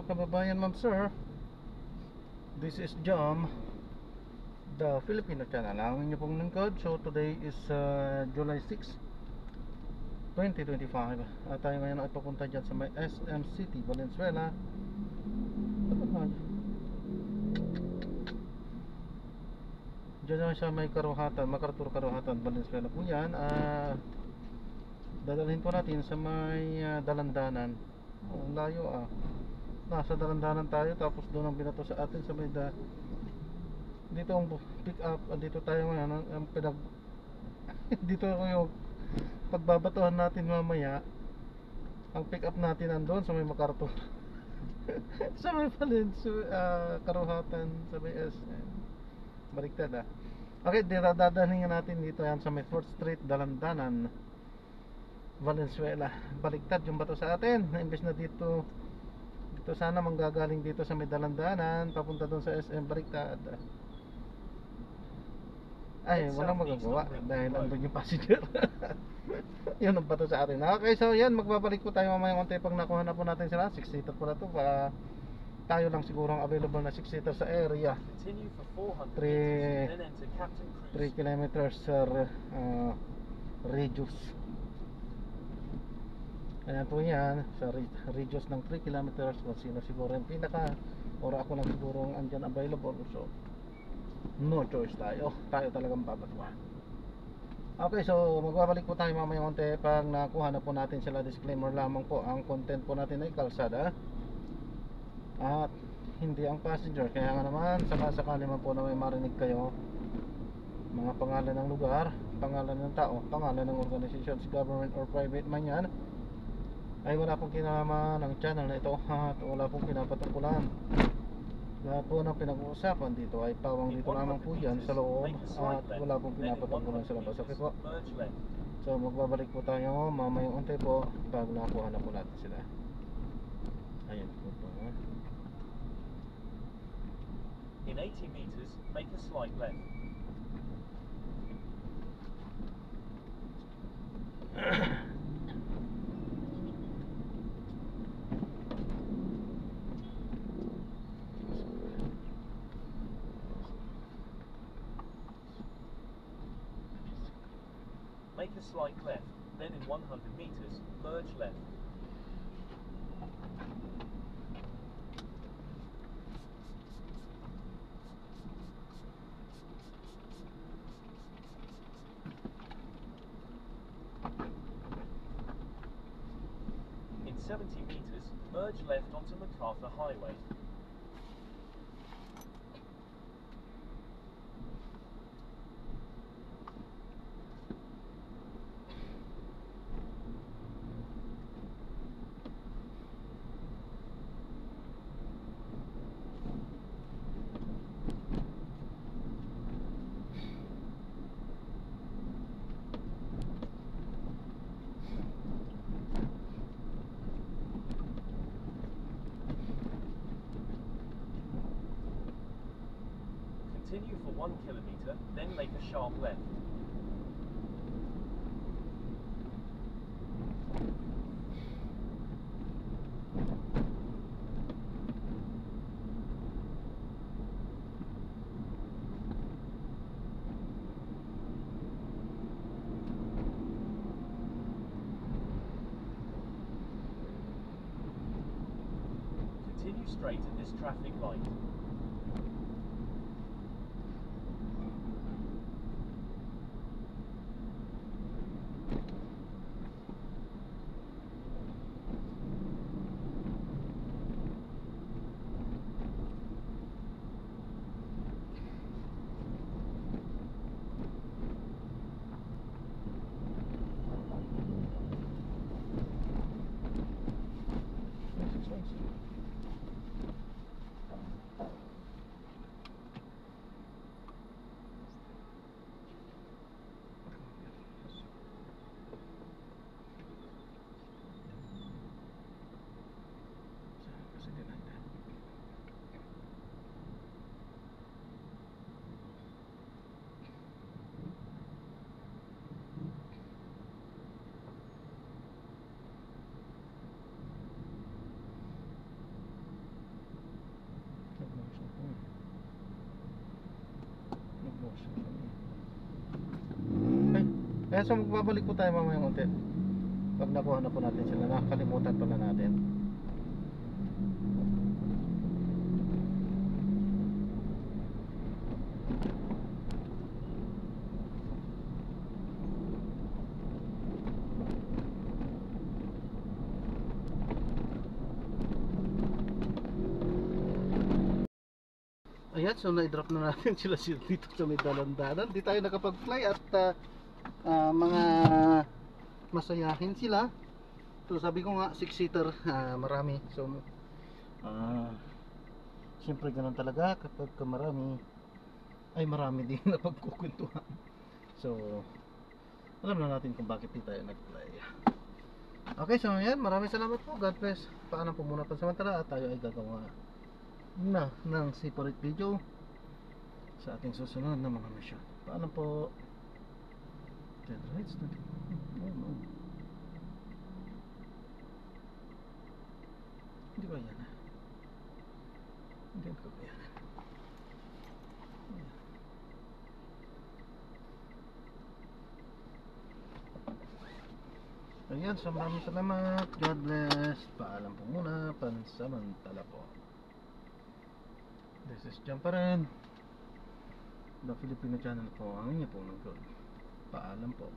mga kababayan, ma'am sir. This is Jom, the Filipino channel. Ang inyo pong lingkod. So today is July 6, 2025. At tayo ngayon ay papunta dyan sa may SM City, Valenzuela. Diyan sa may Karuhatan, MacArthur Karuhatan, Valenzuela po yan. Dadalhin po natin sa may Dalandanan. Ang layo nasa Dalandanan tayo, tapos doon ang binato sa atin sa may dito ang pick up. Dito tayo ngayon ang dito yung pagbabatuhan natin mamaya. Ang pick up natin andun sa may MacArthur sa may Karuhatan, sa may SM. Baliktad Okay, dadalhin natin dito yan sa may 4th Street, Dalandanan, Valenzuela. Baliktad yung bato sa atin. Imbes na dito sana manggagaling dito sa may Dalandanan papunta doon sa SM, baliktad. Ay, walang magagawa dahil andun yung passenger. Yun ang bato sa atin. Okay, so yan, magbabalik po tayo mamaya konti pag nakuha na po natin sila. 6-seater po na to. Tayo lang siguro ang available na 6-seater sa area. 3 kilometers radius. Ayan po yan, sa radius ng 3 kilometers. Kung sino siguro yung pinaka, or ako lang siguro ang andyan available. So no choice tayo talagang babatuhan. Okay, so magbabalik po tayo mamaya konti pag nakuha na po natin sila. Disclaimer lamang po, ang content po natin ay kalsada at hindi ang passenger. Kaya nga naman, sakasakali man po na may marinig kayo mga pangalan ng lugar, pangalan ng tao, pangalan ng organizations, government or private man yan, ay wala pong kinalaman ng channel na ito at wala pong pinapatungkulan. Lahat po ng pinag-uusapan dito ay pawang dito lamang po yan sa loob at wala pong pinapatungkulan sa labas. Okay po? So magbabalik po tayo mamayang unti po pag nakuha na po natin sila. Ayan po po. In 80 meters, make a slight left. Make a slight left, then in 100 meters, merge left. In 70 meters, merge left onto MacArthur Highway. Continue for 1 kilometer, then make a sharp left. Continue straight at this traffic light. Ayan, so magbabalik po tayo mamaya unti. Pag nakuha na po natin sila, nakakalimutan pala natin. Ayan, so na-drop na natin sila dito sa may dalandanan. Di tayo nakapag-fly at mga masayahin sila. So sabi ko nga 6-seater, marami. So siyempre ganun talaga kapag marami ay marami din na pagkukwentuhan. So alam na natin kung bakit di tayo nag-fly. Okay, so ayan, maraming salamat po. God bless. Paalam po muna pansamantala at tayo ay gagawa na ng separate video sa ating susunod na mga mission. Paalam po. Dead rights na. Oh no. Hindi ko yan. Hindi ko yan. Ayan, so maraming salamat. God bless. Paalam po muna pansamantala po. This is John pa rin, The Filipino Channel po. Ang inyo po ng God. Paalam po.